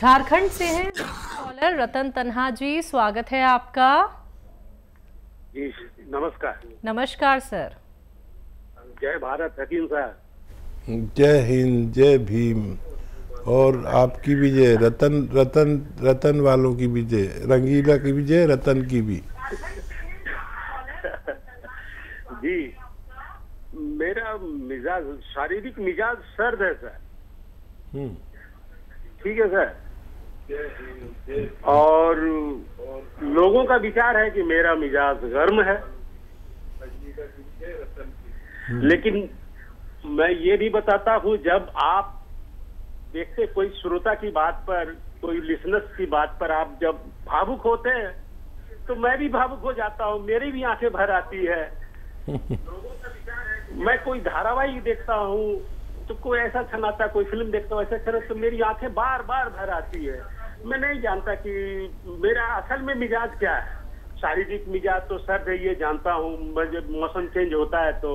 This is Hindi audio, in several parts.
झारखंड से हैं कॉलर रतन तन्हा जी, स्वागत है आपका। जी नमस्कार। नमस्कार सर। जय भारत हकीम साहब। जय हिंद, जय भीम। और आपकी भी जय, रतन रतन रतन वालों की भी जय, रंगीला की भी जय, रतन की भी। जी मेरा मिजाज, शारीरिक मिजाज सर्द है सर। ठीक है सर। और लोगों का विचार है कि मेरा मिजाज गर्म है, लेकिन मैं ये भी बताता हूँ, जब आप देखते कोई श्रोता की बात पर, कोई लिसनर्स की बात पर आप जब भावुक होते हैं तो मैं भी भावुक हो जाता हूँ, मेरी भी आंखें भर आती है। मैं कोई धारावाहिक देखता हूँ तो कोई ऐसा क्षण आता, कोई फिल्म देखता हूँ ऐसा क्षण, तो मेरी आंखें बार बार भर आती है। मैं नहीं जानता कि मेरा असल में मिजाज क्या है। शारीरिक मिजाज तो सर्द है, ये जानता हूँ। जब मौसम चेंज होता है तो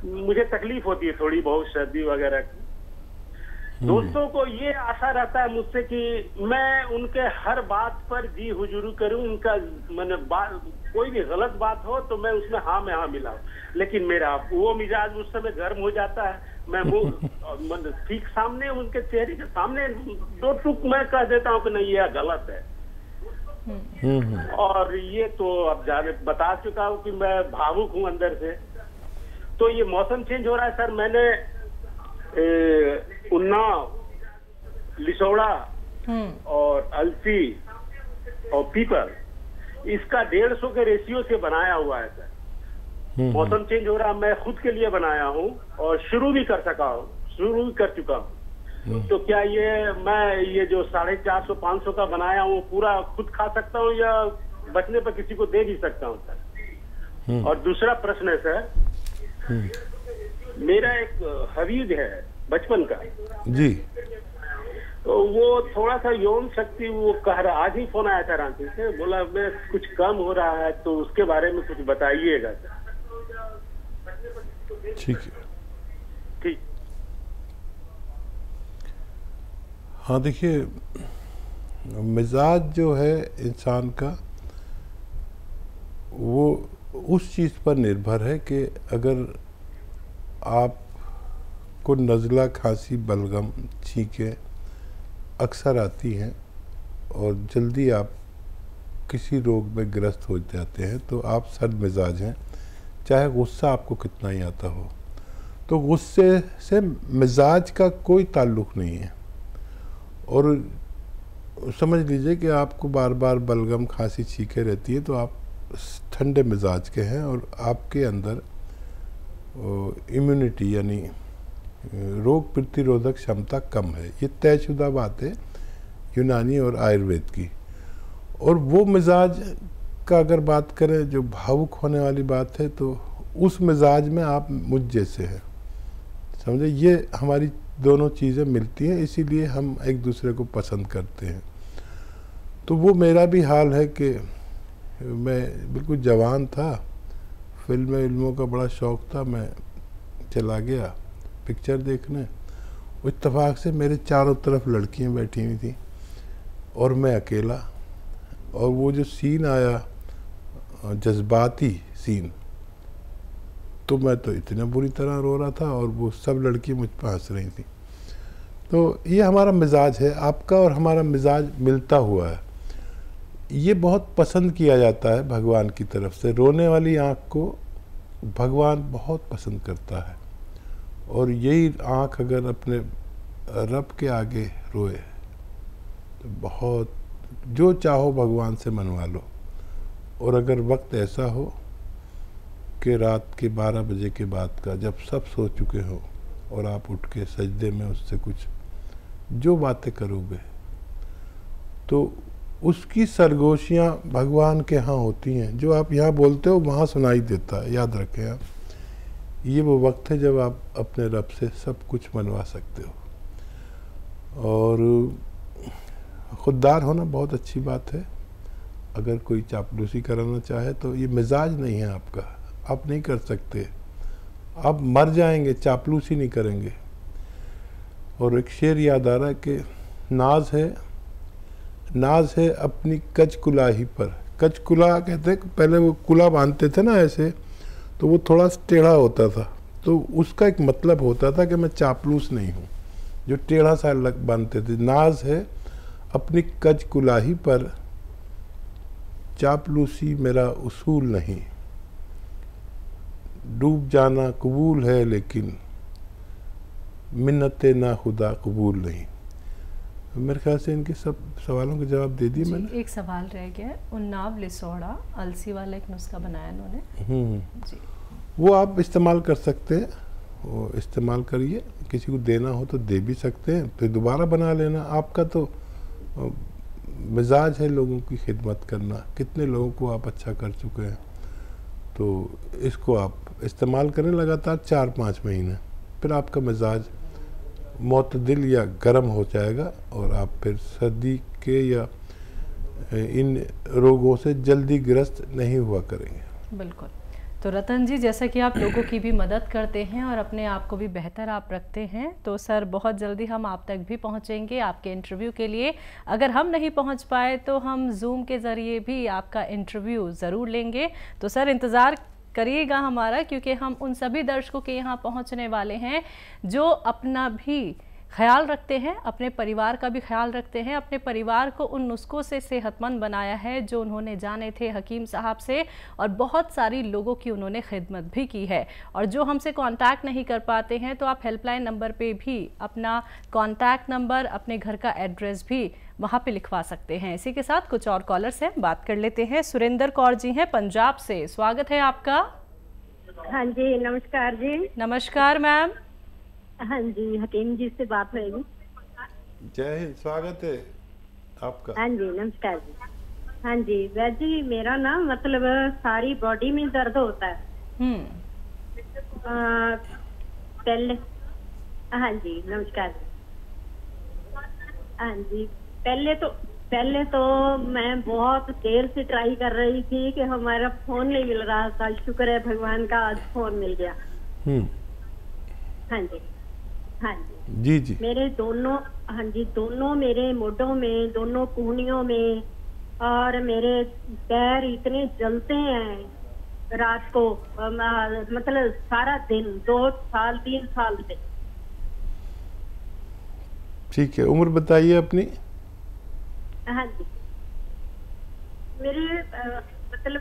मुझे तकलीफ होती है थोड़ी बहुत, सर्दी वगैरह की। दोस्तों को ये आशा रहता है मुझसे कि मैं उनके हर बात पर जी हुजूरी करूं, उनका मैंने कोई भी गलत बात हो तो मैं उसमें हाँ में हाँ मिलाऊं। लेकिन मेरा वो मिजाज उस समय गर्म हो जाता है। मैं मुंह ठीक सामने, उनके चेहरे के सामने दो टुक मैं कह देता हूँ कि नहीं ये गलत है। और ये तो अब जाने बता चुका हूँ कि मैं भावुक हूँ अंदर से। तो ये मौसम चेंज हो रहा है सर। मैंने उन्नाव, लिसोड़ा और अलसी और पीपल, इसका 150 के रेशियो से बनाया हुआ है सर। मौसम चेंज हो रहा, मैं खुद के लिए बनाया हूँ और शुरू भी कर चुका हूँ। तो क्या मैं ये जो 450-500 का बनाया हूँ पूरा खुद खा सकता हूँ या बचने पर किसी को दे भी सकता हूँ सर? और दूसरा प्रश्न है सर, मेरा एक हवीज है बचपन का जी, तो वो थोड़ा सा यौन शक्ति वो कह रहा, आज ही फोन आया था रांची से, बोला मैं कुछ कम हो रहा है, तो उसके बारे में कुछ बताइएगा सर। ठीक है। ठीक। हाँ देखिए, मिजाज जो है इंसान का वो उस चीज़ पर निर्भर है कि अगर आप को नज़ला, खांसी, बलगम, छींकें अक्सर आती हैं और जल्दी आप किसी रोग में ग्रस्त हो जाते हैं तो आप सर्द मिजाज हैं, चाहे गुस्सा आपको कितना ही आता हो। तो गुस्से से मिजाज का कोई ताल्लुक़ नहीं है। और समझ लीजिए कि आपको बार बार बलगम, खांसी, छींकें रहती है तो आप ठंडे मिजाज के हैं और आपके अंदर इम्यूनिटी यानी रोग प्रतिरोधक क्षमता कम है। ये तयशुदा बात है यूनानी और आयुर्वेद की। और वो मिजाज का अगर बात करें जो भावुक होने वाली बात है, तो उस मिजाज में आप मुझ जैसे हैं, समझे। ये हमारी दोनों चीज़ें मिलती हैं, इसीलिए हम एक दूसरे को पसंद करते हैं। तो वो मेरा भी हाल है कि मैं बिल्कुल जवान था, फिल्मों का बड़ा शौक़ था, मैं चला गया पिक्चर देखने। इत्तेफाक से मेरे चारों तरफ लड़कियां बैठी हुई थी और मैं अकेला। और वो जो सीन आया, जज्बाती सीन, तो मैं तो इतना बुरी तरह रो रहा था और वो सब लड़कियां मुझ पर हंस रही थी। तो ये हमारा मिजाज है, आपका और हमारा मिजाज मिलता हुआ है। ये बहुत पसंद किया जाता है भगवान की तरफ से। रोने वाली आँख को भगवान बहुत पसंद करता है। और यही आँख अगर अपने रब के आगे रोए तो बहुत, जो चाहो भगवान से मनवा लो। और अगर वक्त ऐसा हो कि रात के 12 बजे के बाद का, जब सब सो चुके हो और आप उठ के सजदे में उससे कुछ जो बातें करोगे, तो उसकी सरगोशियाँ भगवान के यहाँ होती हैं। जो आप यहाँ बोलते हो वहाँ सुनाई देता है। याद रखें आप, ये वो वक्त है जब आप अपने रब से सब कुछ मनवा सकते हो। और खुददार होना बहुत अच्छी बात है। अगर कोई चापलूसी कराना चाहे तो ये मिजाज नहीं है आपका, आप नहीं कर सकते। आप मर जाएंगे, चापलूसी नहीं करेंगे। और एक शेर याद आ रहा है कि नाज है अपनी कच कुलाही पर। कच कुला कहते हैं, पहले वो कुला बांधते थे ना ऐसे, तो वो थोड़ा टेढ़ा होता था, तो उसका एक मतलब होता था कि मैं चापलूस नहीं हूँ, जो टेढ़ा सा बांधते थे। नाज है अपनी कच कुलाही पर, चापलूसी मेरा उसूल नहीं, डूब जाना कबूल है लेकिन मिन्नते ना खुदा कबूल नहीं। मेरे ख्याल से इनके सब सवालों के जवाब दे दिए मैंने। एक सवाल रह गया है, उन्नाव लिसोड़ा अलसी वाला एक नुस्खा बनाया इन्होंने जी, वो आप इस्तेमाल कर सकते हैं, वो इस्तेमाल करिए। किसी को देना हो तो दे भी सकते हैं, फिर दोबारा बना लेना। आपका तो मिजाज है लोगों की खिदमत करना, कितने लोगों को आप अच्छा कर चुके हैं, तो इसको आप इस्तेमाल करें लगातार 4-5 महीने, फिर आपका मिजाज मोतदिल या गर्म हो जाएगा और आप फिर सर्दी के या इन रोगों से जल्दी ग्रस्त नहीं हुआ करेंगे। बिल्कुल। तो रतन जी, जैसा कि आप लोगों की भी मदद करते हैं और अपने आप को भी बेहतर आप रखते हैं, तो सर बहुत जल्दी हम आप तक भी पहुंचेंगे आपके इंटरव्यू के लिए। अगर हम नहीं पहुंच पाए तो हम जूम के ज़रिए भी आपका इंटरव्यू ज़रूर लेंगे। तो सर इंतज़ार करिएगा हमारा, क्योंकि हम उन सभी दर्शकों के यहाँ पहुँचने वाले हैं जो अपना भी ख्याल रखते हैं, अपने परिवार का भी ख्याल रखते हैं, अपने परिवार को उन नुस्खों से सेहतमंद बनाया है जो उन्होंने जाने थे हकीम साहब से, और बहुत सारी लोगों की उन्होंने खिदमत भी की है। और जो हमसे कांटेक्ट नहीं कर पाते हैं तो आप हेल्पलाइन नंबर पे भी अपना कांटेक्ट नंबर, अपने घर का एड्रेस भी वहाँ पे लिखवा सकते हैं। इसी के साथ कुछ और कॉलर्स हैं, बात कर लेते हैं। सुरेंद्र कौर जी हैं पंजाब से, स्वागत है आपका। हाँ जी, नमस्कार जी। नमस्कार मैम। हाँ जी, हकीम जी से बात होगी। जय हिंद, स्वागत है आपका। हाँ जी, नमस्कार जी। हाँ जी वैद जी, मेरा ना मतलब सारी बॉडी में दर्द होता है। पहले हाँ जी, नमस्कार जी। हाँ जी, पहले तो मैं बहुत देर से ट्राई कर रही थी कि हमारा फोन नहीं मिल रहा था। शुक्र है भगवान का, आज फोन मिल गया। हाँ जी, हाँ जी जी। मेरे दोनों, हाँ जी, दोनों मेरे मोढों में, दोनों कूहनियों में, और मेरे पैर इतने जलते हैं रात को, मतलब सारा दिन, 2-3 साल से। ठीक है, उम्र बताइए अपनी। हाँ जी, मेरे मतलब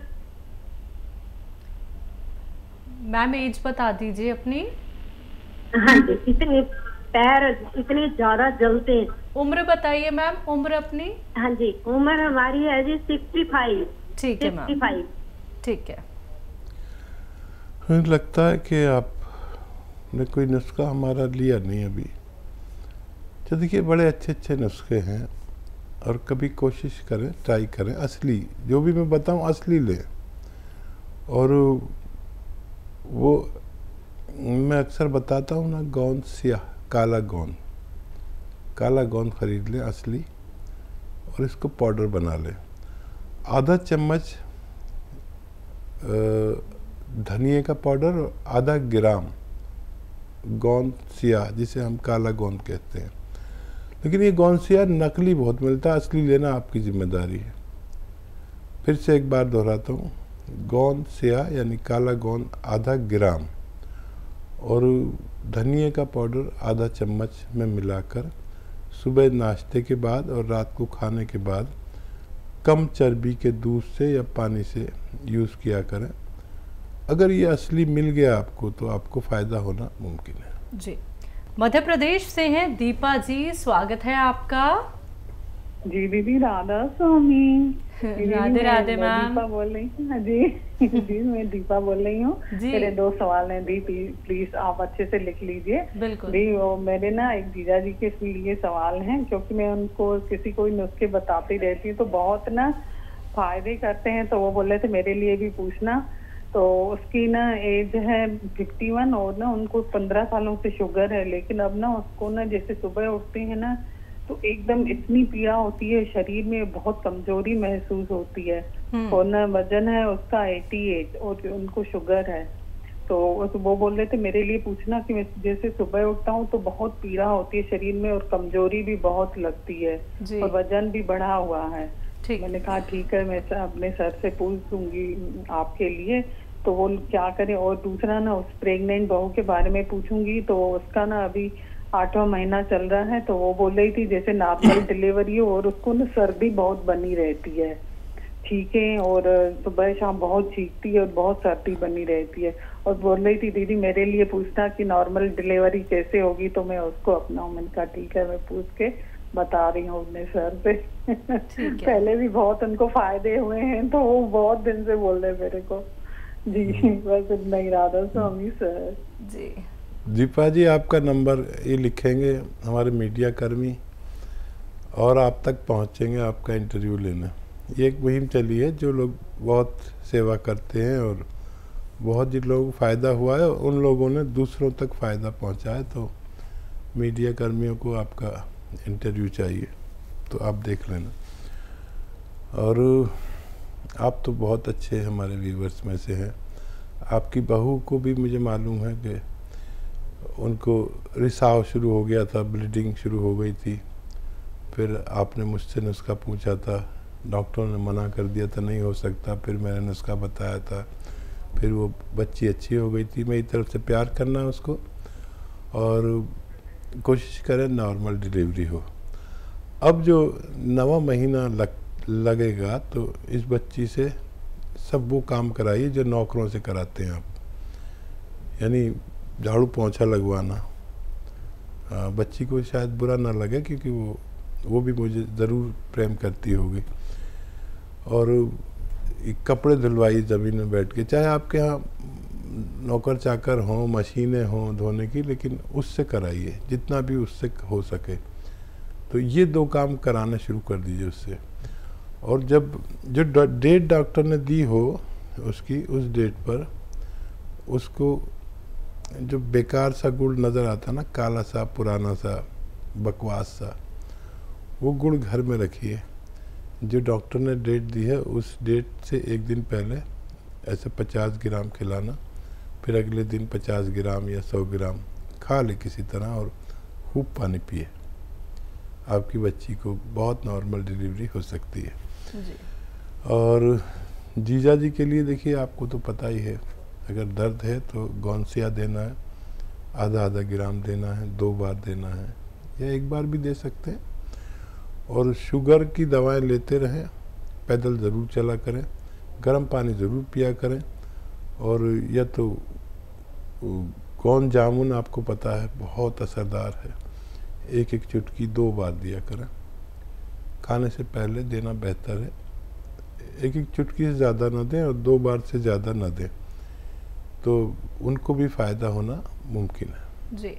मैम एज बता दीजिए अपनी। हाँ जी, इतने पैर इतने ज्यादा जलते हैं। उम्र बताइए मैम, उम्र अपनी। हाँ जी, उम्र हमारी है जी 65। ठीक है मैम, 65। ठीक है। हमें लगता है कि आपने कोई नुस्खा हमारा लिया नहीं अभी। तो देखिए, बड़े अच्छे नुस्खे हैं, और कभी कोशिश करें, ट्राई करें, असली जो भी मैं बताऊं असली लें। और वो मैं अक्सर बताता हूँ ना, गोंद सियाह, काला गोंद खरीद लें असली, और इसको पाउडर बना लें। आधा चम्मच धनिए का पाउडर और आधा ग्राम गोंद सियाह, जिसे हम काला गोंद कहते हैं। लेकिन ये गोंद सियाह नकली बहुत मिलता है, असली लेना आपकी जिम्मेदारी है। फिर से एक बार दोहराता हूँ, गोंद सियाह यानी काला गोंद आधा ग्राम, और धनिए का पाउडर आधा चम्मच में मिलाकर सुबह नाश्ते के बाद और रात को खाने के बाद कम चर्बी के दूध से या पानी से यूज़ किया करें। अगर ये असली मिल गया आपको तो आपको फ़ायदा होना मुमकिन है। जी, मध्य प्रदेश से हैं दीपा जी, स्वागत है आपका। जी दीदी, राधा स्वामी। राधे राधे मैम। दीपा बोल रही हूँ। हाँ जी जी, मैं दीपा बोल रही हूँ। मेरे 2 सवाल हैं दी, प्लीज आप अच्छे से लिख लीजिए। बिल्कुल दी, वो मेरे ना एक जीजा जी के लिए सवाल हैं, क्योंकि मैं उनको किसी कोई नुस्खे बताती रहती हूँ तो बहुत ना फायदे करते हैं, तो वो बोल रहे थे मेरे लिए भी पूछना। तो उसकी ना एज है 51, और ना उनको 15 सालों से शुगर है, लेकिन अब ना उसको ना जैसे सुबह उठते हैं ना तो एकदम इतनी पीड़ा होती है, शरीर में बहुत कमजोरी महसूस होती है, और ना वजन है उसका 88 और उनको शुगर है। तो वो बोल रहे थे मेरे लिए पूछना कि मैं जैसे सुबह उठता हूँ तो बहुत पीड़ा होती है शरीर में और कमजोरी भी बहुत लगती है और वजन भी बढ़ा हुआ है। मैंने कहा ठीक है, मैं अपने सर से पूछूंगी आपके लिए तो वो क्या करें। और दूसरा ना उस प्रेग्नेंट बहू के बारे में पूछूंगी तो उसका ना अभी 8वां महीना चल रहा है, तो वो बोल रही थी जैसे नॉर्मल डिलीवरी हो और उसको ना सर्दी बहुत बनी रहती है, छींके और सुबह शाम बहुत छींकती है और बहुत सर्दी बनी रहती है। और बोल रही थी दीदी मेरे लिए पूछना कि नॉर्मल डिलीवरी कैसे होगी तो मैं उसको अपनाऊं। मैंने कहा ठीक है, मैं पूछ के बता रही हूँ अपने सर से। पहले भी बहुत उनको फायदे हुए हैं तो वो बहुत दिन से बोल रहे मेरे को। जी बस इतना ही राधा स्वामी सर। जी दीपा जी, आपका नंबर ये लिखेंगे हमारे मीडिया कर्मी और आप तक पहुंचेंगे आपका इंटरव्यू लेने। ये एक मुहिम चली है, जो लोग बहुत सेवा करते हैं और बहुत जिन लोगों को फ़ायदा हुआ है उन लोगों ने दूसरों तक फ़ायदा पहुंचाया, तो मीडिया कर्मियों को आपका इंटरव्यू चाहिए तो आप देख लेना। और आप तो बहुत अच्छे हमारे व्यूवर्स में से हैं। आपकी बहू को भी मुझे मालूम है कि उनको रिसाव शुरू हो गया था, ब्लीडिंग शुरू हो गई थी, फिर आपने मुझसे नुस्खा पूछा था, डॉक्टरों ने मना कर दिया था नहीं हो सकता, फिर मैंने नुस्खा बताया था, फिर वो बच्ची अच्छी हो गई थी। मेरी तरफ से प्यार करना उसको और कोशिश करें नॉर्मल डिलीवरी हो। अब जो 9वां महीना लगेगा तो इस बच्ची से सब वो काम कराइए जो नौकरों से कराते हैं आप, यानी झाड़ू पोंछा लगवाना। बच्ची को शायद बुरा ना लगे क्योंकि वो भी मुझे ज़रूर प्रेम करती होगी। और कपड़े धुलवाइए ज़मीन में बैठ के, चाहे आपके यहाँ नौकर चाकर हों, मशीनें हों धोने की, लेकिन उससे कराइए जितना भी उससे हो सके। तो ये 2 काम कराना शुरू कर दीजिए उससे। और जब जो डेट डॉक्टर ने दी हो उसकी, उस डेट पर उसको जो बेकार सा गुड़ नज़र आता ना, काला सा पुराना सा बकवास सा, वो गुड़ घर में रखिए। जो डॉक्टर ने डेट दी है उस डेट से 1 दिन पहले ऐसे 50 ग्राम खिलाना, फिर अगले दिन 50 ग्राम या 100 ग्राम खा ले किसी तरह और खूब पानी पिए। आपकी बच्ची को बहुत नॉर्मल डिलीवरी हो सकती है जी। और जीजा जी के लिए देखिए, आपको तो पता ही है, अगर दर्द है तो गौनसिया देना है, आधा ग्राम देना है, 2 बार देना है या 1 बार भी दे सकते हैं। और शुगर की दवाएं लेते रहें, पैदल ज़रूर चला करें, गर्म पानी ज़रूर पिया करें। और या तो गोंद जामुन आपको पता है बहुत असरदार है, 1 चुटकी 2 बार दिया करें, खाने से पहले देना बेहतर है। 1 चुटकी से ज़्यादा ना दें और 2 बार से ज़्यादा ना दें, तो उनको भी फ़ायदा होना मुमकिन है। जी।